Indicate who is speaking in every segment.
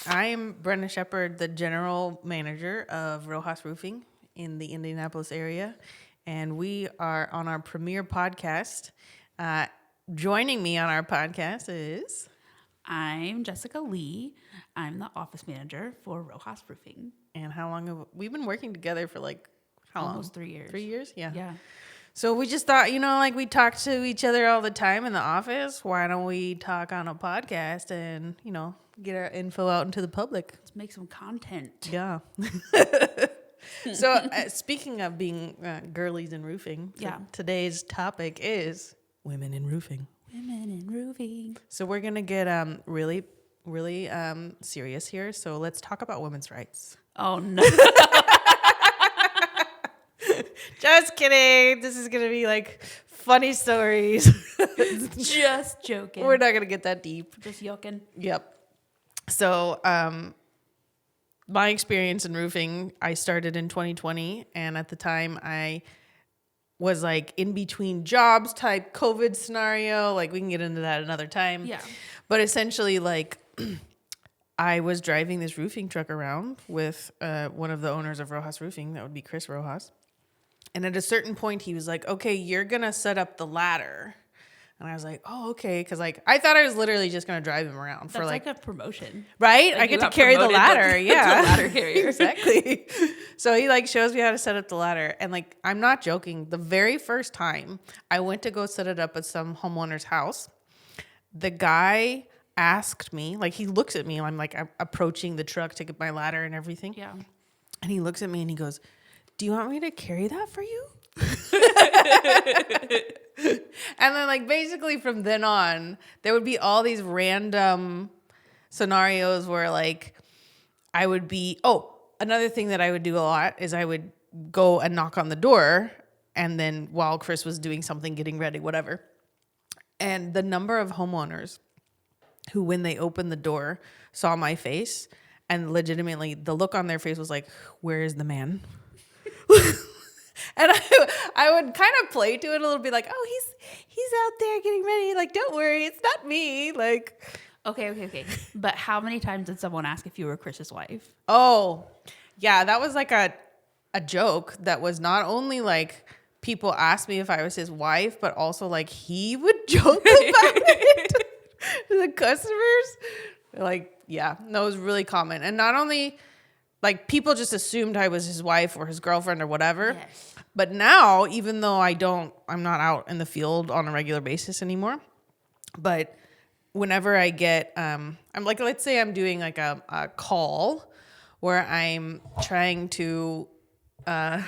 Speaker 1: I am Brenna Shepherd, the general manager of Rojas Roofing in the Indianapolis area, and we are on our premiere podcast. Joining me on our podcast is...
Speaker 2: I'm Jessica Lee. I'm the office manager for Rojas Roofing.
Speaker 1: And how long have we been working together for how long?
Speaker 2: Almost 3 years.
Speaker 1: 3 years? Yeah.
Speaker 2: Yeah.
Speaker 1: So we just thought, we talk to each other all the time in the office. Why don't we talk on a podcast and, get our info out into the public?
Speaker 2: Let's make some content.
Speaker 1: Yeah. So speaking of being girlies in roofing, today's topic is women in roofing.
Speaker 2: Women in roofing.
Speaker 1: So we're going to get really, really serious here. So let's talk about women's rights.
Speaker 2: Oh, no.
Speaker 1: Just kidding. This is going to be funny stories.
Speaker 2: Just joking.
Speaker 1: We're not going to get that deep.
Speaker 2: Just yoking.
Speaker 1: Yep. So my experience in roofing, I started in 2020. And at the time, I was in between jobs type COVID scenario. We can get into that another time.
Speaker 2: Yeah.
Speaker 1: But essentially, I was driving this roofing truck around with one of the owners of Rojas Roofing. That would be Chris Rojas. And at a certain point, he was like, okay, you're going to set up the ladder. And I was like, oh, okay. Because I thought I was literally just going to drive him around.
Speaker 2: That's like a promotion.
Speaker 1: Right? I get to carry the ladder. Yeah.
Speaker 2: The ladder carrier.
Speaker 1: Exactly. So he shows me how to set up the ladder. And I'm not joking. The very first time I went to go set it up at some homeowner's house, the guy asked me, he looks at me. I'm I'm approaching the truck to get my ladder and everything.
Speaker 2: Yeah.
Speaker 1: And he looks at me and he goes, do you want me to carry that for you? And then basically from then on, there would be all these random scenarios where I would be, another thing that I would do a lot is I would go and knock on the door, and then while Chris was doing something, getting ready, whatever. And the number of homeowners who, when they opened the door, saw my face, and legitimately the look on their face was where is the man? And I would kind of play to it a little bit he's out there getting ready. Don't worry, it's not me.
Speaker 2: Okay. But how many times did someone ask if you were Chris's wife?
Speaker 1: Oh, yeah, that was a joke that was not only people asked me if I was his wife, but also he would joke about it to the customers. Yeah, no, it was really common. And not only people just assumed I was his wife or his girlfriend or whatever.
Speaker 2: Yes.
Speaker 1: But now, even though I'm not out in the field on a regular basis anymore, but whenever I get, I'm let's say I'm doing a call where I'm trying to, let's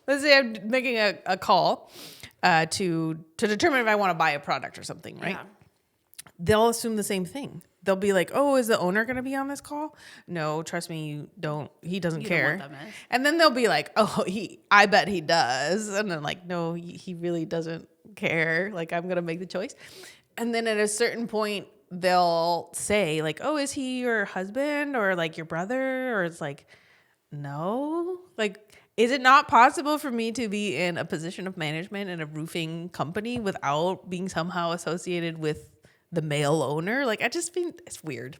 Speaker 1: say I'm making a call to determine if I want to buy a product or something, right?
Speaker 2: Yeah.
Speaker 1: They'll assume the same thing. They'll be like, oh, is the owner going to be on this call? No, trust me, he doesn't care.
Speaker 2: Don't want that mess.
Speaker 1: And then they'll be like, oh, I bet he does. And then no, he really doesn't care. I'm going to make the choice. And then at a certain point, they'll say oh, is he your husband or your brother? Or it's no, is it not possible for me to be in a position of management in a roofing company without being somehow associated with the male owner? I just think it's weird.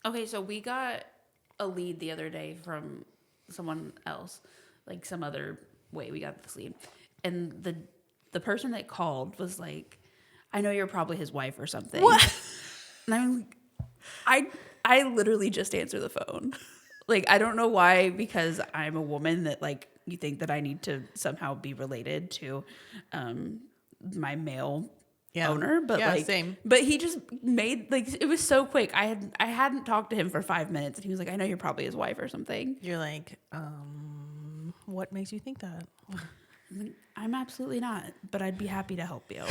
Speaker 2: Okay, so we got a lead the other day from someone else, some other way we got this lead. And the person that called was I know you're probably his wife or something.
Speaker 1: What?
Speaker 2: And I literally just answer the phone. I don't know why, because I'm a woman that you think that I need to somehow be related to my male owner, but
Speaker 1: same.
Speaker 2: But he just made it was so quick. I hadn't talked to him for 5 minutes, and he was I know you're probably his wife or something.
Speaker 1: You're what makes you think that?
Speaker 2: I'm absolutely not, but I'd be happy to help you.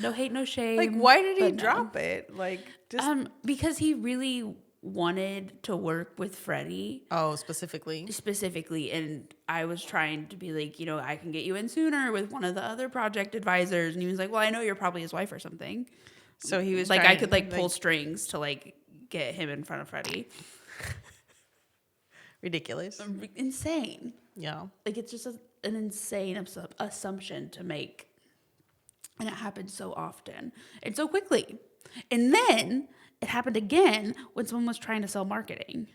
Speaker 2: No hate, no shame.
Speaker 1: Why did he drop it?
Speaker 2: Because he really wanted to work with Freddie.
Speaker 1: Oh, specifically.
Speaker 2: And I was trying to be I can get you in sooner with one of the other project advisors. And he was well, I know you're probably his wife or something.
Speaker 1: So he was
Speaker 2: I could pull strings to get him in front of Freddie.
Speaker 1: Ridiculous.
Speaker 2: Insane.
Speaker 1: Yeah.
Speaker 2: It's just an insane assumption to make. And it happened so often and so quickly. And then it happened again when someone was trying to sell marketing.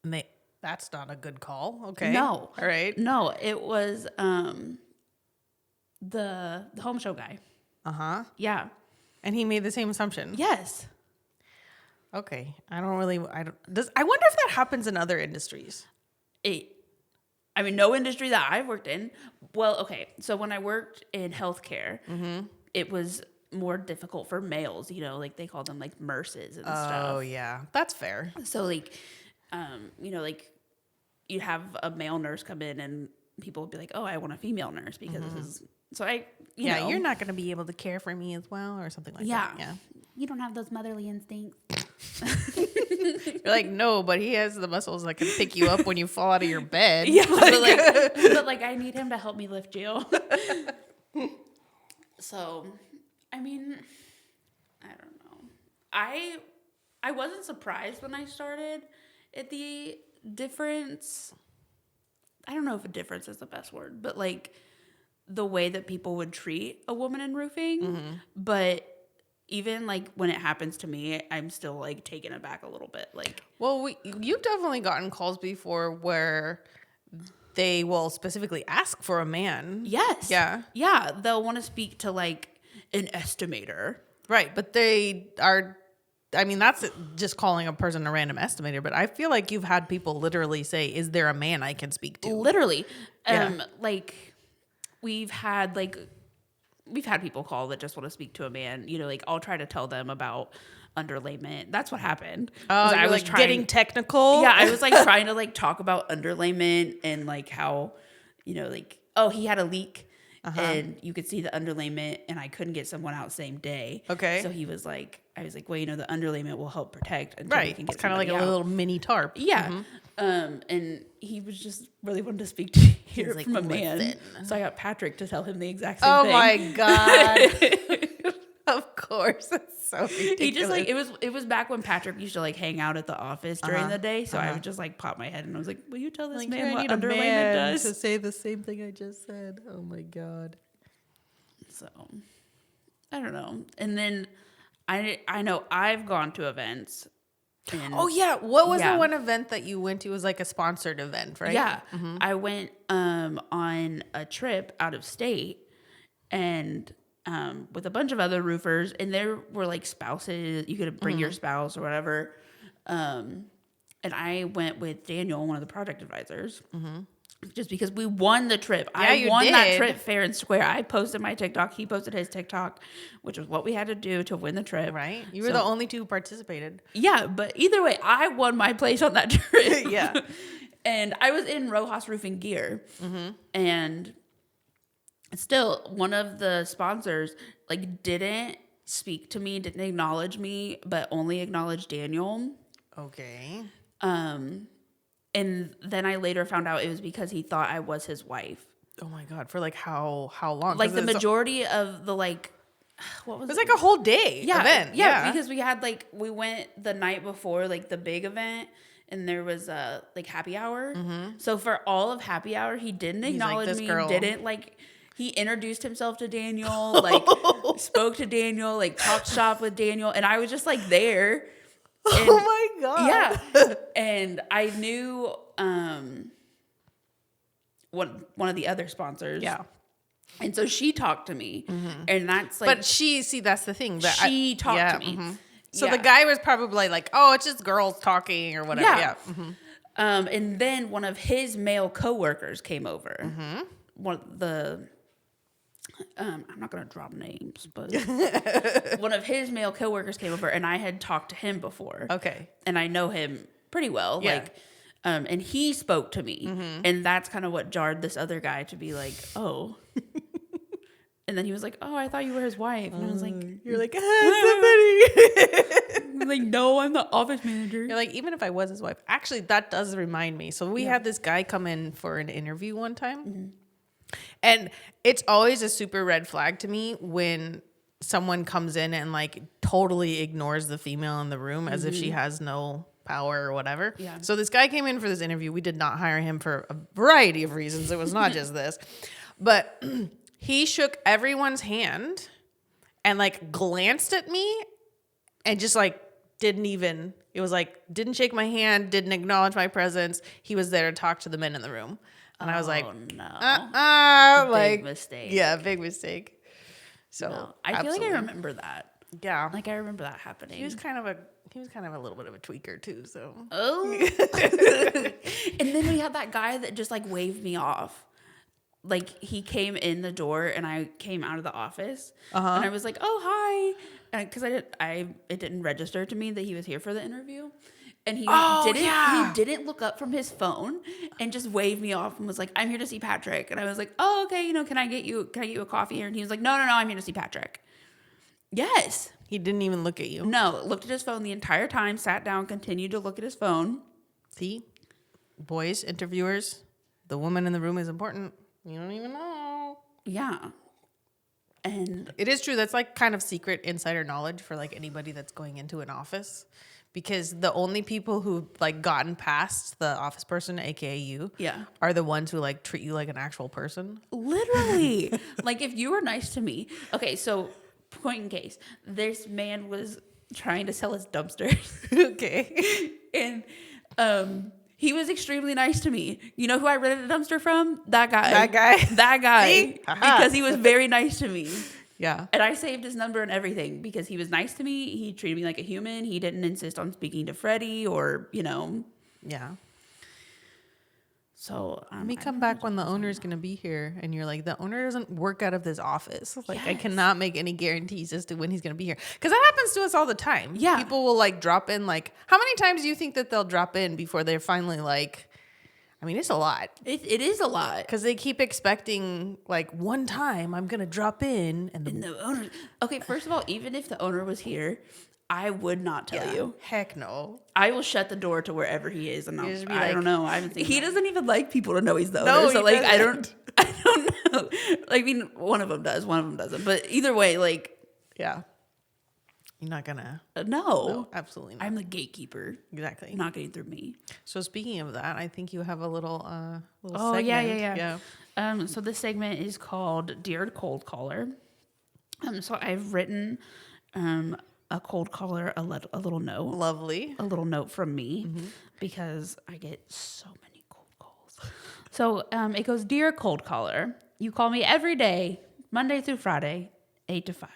Speaker 1: And that's not a good call. Okay.
Speaker 2: No.
Speaker 1: All right.
Speaker 2: No, it was the home show guy.
Speaker 1: Uh-huh.
Speaker 2: Yeah.
Speaker 1: And he made the same assumption.
Speaker 2: Yes.
Speaker 1: Okay. I wonder if that happens in other industries.
Speaker 2: No industry that I've worked in. Well, okay. So when I worked in healthcare, it was more difficult for males, like they call them like nurses and stuff.
Speaker 1: Oh, yeah. That's fair.
Speaker 2: So like, you'd have a male nurse come in and people would be like, oh, I want a female nurse because this is, so
Speaker 1: you're not going to be able to care for me as well or something like that. Yeah.
Speaker 2: You don't have those motherly instincts.
Speaker 1: You're like, no, but he has the muscles that can pick you up when you fall out of your bed.
Speaker 2: Yeah. But I need him to help me lift you. So, I don't know. I wasn't surprised when I started at the difference. I don't know if a difference is the best word, but like the way that people would treat a woman in roofing. But even like when it happens to me, I'm still like taken aback a little bit. Like,
Speaker 1: well, you've definitely gotten calls before where they will specifically ask for a man.
Speaker 2: Yes.
Speaker 1: Yeah.
Speaker 2: Yeah. They'll want to speak to like an estimator.
Speaker 1: Right. But they are, that's just calling a person a random estimator. But I feel like you've had people literally say, is there a man I can speak to?
Speaker 2: Literally.
Speaker 1: Yeah.
Speaker 2: Like we've had people call that just want to speak to a man. I'll try to tell them about underlayment. That's what happened.
Speaker 1: Oh, I was getting technical.
Speaker 2: Yeah, I was like trying to like talk about underlayment and like how, he had a leak and you could see the underlayment and I couldn't get someone out same day.
Speaker 1: Okay.
Speaker 2: So I was like, well, the underlayment will help protect until we can get
Speaker 1: it's kind of like
Speaker 2: out.
Speaker 1: a little mini tarp.
Speaker 2: Yeah. And he was just really wanted to speak to hear
Speaker 1: like,
Speaker 2: from a man.
Speaker 1: listen.
Speaker 2: So I got Patrick to tell him the exact same thing.
Speaker 1: Oh my God. Of course. It's so ridiculous.
Speaker 2: He just it was back when Patrick used to like hang out at the office during the day. So I would just like pop my head and I was like, will you tell this man what underlayment does?
Speaker 1: To say the same thing I just said. Oh my God.
Speaker 2: So I don't know. And then I know I've gone to events.
Speaker 1: Oh yeah. What was the one event that you went to? It was like a sponsored event, right?
Speaker 2: Yeah. I went on a trip out of state and with a bunch of other roofers, and there were like spouses. You could bring your spouse or whatever. And I went with Daniel, one of the project advisors, just because we won the trip.
Speaker 1: Yeah,
Speaker 2: I won that
Speaker 1: did.
Speaker 2: trip fair and square. I posted my TikTok. He posted his TikTok, which was what we had to do to win the trip.
Speaker 1: Right. You were the only two who participated.
Speaker 2: Yeah, but either way, I won my place on that trip.
Speaker 1: Yeah.
Speaker 2: And I was in Rojas Roofing gear. And still, one of the sponsors like didn't speak to me, didn't acknowledge me, but only acknowledged Daniel.
Speaker 1: Okay.
Speaker 2: And then I later found out it was because he thought I was his wife.
Speaker 1: Oh my God. For like how long?
Speaker 2: Like the majority of the like, what was it?
Speaker 1: It was like a whole day event.
Speaker 2: Yeah, because we had like, we went the night before like the big event and there was a like happy hour. So for all of happy hour, he didn't acknowledge me, didn't like, he introduced himself to Daniel, like spoke to Daniel, like talked shop with Daniel. And I was just like there. And,
Speaker 1: oh my God.
Speaker 2: Yeah. And I knew one of the other sponsors.
Speaker 1: Yeah.
Speaker 2: And so she talked to me. And that's like.
Speaker 1: But that's the thing. That
Speaker 2: she talked to me.
Speaker 1: So the guy was probably like, oh, it's just girls talking or whatever. Yeah.
Speaker 2: And then one of his male coworkers came over. One of the. I'm not going to drop names, but one of his male coworkers came over and I had talked to him before.
Speaker 1: Okay.
Speaker 2: And I know him pretty well.
Speaker 1: Yeah.
Speaker 2: Like, and he spoke to me and that's kind of what jarred this other guy to be like, oh, and then he was like, oh, I thought you were his wife. And I was like,
Speaker 1: you're like, somebody.
Speaker 2: I'm like, no, I'm the office manager.
Speaker 1: You're like, even if I was his wife, actually, that does remind me. So we had this guy come in for an interview one time. And it's always a super red flag to me when someone comes in and like totally ignores the female in the room as if she has no power or whatever.
Speaker 2: Yeah.
Speaker 1: So this guy came in for this interview. We did not hire him for a variety of reasons. It was not just this. But he shook everyone's hand and like glanced at me and just like didn't shake my hand, didn't acknowledge my presence. He was there to talk to the men in the room. And I was like,
Speaker 2: no.
Speaker 1: Big
Speaker 2: mistake.
Speaker 1: Yeah, big mistake. So
Speaker 2: no, I feel like I remember that.
Speaker 1: Yeah.
Speaker 2: Like I remember that happening.
Speaker 1: He was kind of a little bit of a tweaker too, so.
Speaker 2: Oh. And then we had that guy that just like waved me off. Like he came in the door and I came out of the office and I was like, "Oh, hi." Cuz it didn't register to me that he was here for the interview. And he didn't look up from his phone and just waved me off and was like, "I'm here to see Patrick." And I was like, "Oh, okay, can I get you a coffee here?" And he was like, No, I'm here to see Patrick." Yes.
Speaker 1: He didn't even look at you.
Speaker 2: No, looked at his phone the entire time, sat down, continued to look at his phone.
Speaker 1: See? Boys, interviewers, the woman in the room is important. You don't even know.
Speaker 2: Yeah. And
Speaker 1: it is true. That's like kind of secret insider knowledge for like anybody that's going into an office, because the only people who've like gotten past the office person, aka you, are the ones who like treat you like an actual person.
Speaker 2: Literally. Like if you were nice to me. Okay, so point in case, this man was trying to sell his dumpsters.
Speaker 1: Okay.
Speaker 2: And he was extremely nice to me. You know who I rented a dumpster from? That guy. See? Because he was very nice to me.
Speaker 1: Yeah.
Speaker 2: And I saved his number and everything because he was nice to me. He treated me like a human. He didn't insist on speaking to Freddie or,
Speaker 1: Yeah.
Speaker 2: So
Speaker 1: let me come back when the owner is going to be here. And you're like, the owner doesn't work out of this office. Like, I cannot make any guarantees as to when he's going to be here. Because that happens to us all the time.
Speaker 2: Yeah.
Speaker 1: People will like drop in. Like, how many times do you think that they'll drop in before they're finally like, I mean, it's a lot.
Speaker 2: It is a lot.
Speaker 1: Because they keep expecting, like, one time I'm going to drop in. And
Speaker 2: the owner. Okay, first of all, even if the owner was here, I would not tell you.
Speaker 1: Heck no.
Speaker 2: I will shut the door to wherever he is. And I don't know. I haven't seen
Speaker 1: he doesn't even like people to know he's the owner.
Speaker 2: No, so, like, I don't know. Like, I mean, one of them does, one of them doesn't. But either way, like.
Speaker 1: Yeah. You're not gonna.
Speaker 2: No,
Speaker 1: absolutely not.
Speaker 2: I'm the gatekeeper.
Speaker 1: Exactly.
Speaker 2: Not getting through me.
Speaker 1: So speaking of that, I think you have a little
Speaker 2: segment. Yeah. So this segment is called Dear Cold Caller. So I've written a cold caller a little note.
Speaker 1: Lovely.
Speaker 2: A little note from me because I get so many cold calls. So it goes, Dear Cold Caller, you call me every day, Monday through Friday, 8 to 5.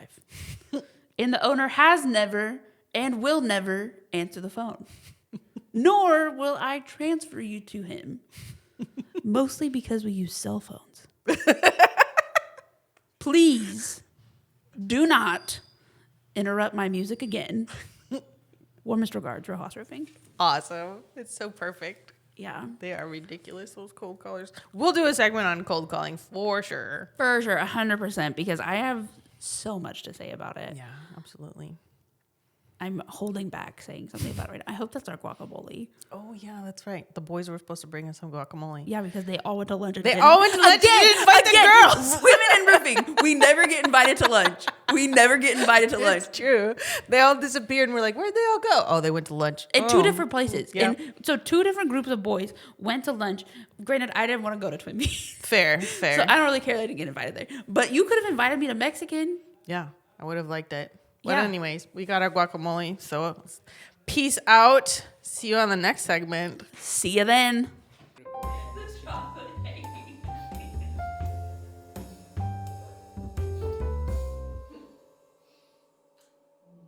Speaker 2: And the owner has never and will never answer the phone. Nor will I transfer you to him. Mostly because we use cell phones. Please do not interrupt my music again. Warmest regards, Rojas Roofing.
Speaker 1: Awesome. It's so perfect.
Speaker 2: Yeah.
Speaker 1: They are ridiculous, those cold callers. We'll do a segment on cold calling for sure.
Speaker 2: For sure, 100%, because I have so much to say about it.
Speaker 1: Yeah, absolutely.
Speaker 2: I'm holding back saying something about it right now. I hope that's our guacamole.
Speaker 1: Oh, yeah, that's right. The boys were supposed to bring us some guacamole.
Speaker 2: Yeah, because they all went to lunch.
Speaker 1: They all went to lunch. You didn't invite the girls.
Speaker 2: Women in roofing. We never get invited to lunch.
Speaker 1: It's true. They all disappeared and we're like, where'd they all go? Oh, they went to lunch.
Speaker 2: In two different places.
Speaker 1: Yeah.
Speaker 2: And so two different groups of boys went to lunch. Granted, I didn't want to go to Twin Peaks.
Speaker 1: Fair.
Speaker 2: So I don't really care that I didn't get invited there. But you could have invited me to Mexican.
Speaker 1: Yeah, I would have liked it. But
Speaker 2: Yeah.
Speaker 1: anyways, we got our guacamole. So peace out. See you on the next segment.
Speaker 2: See you then.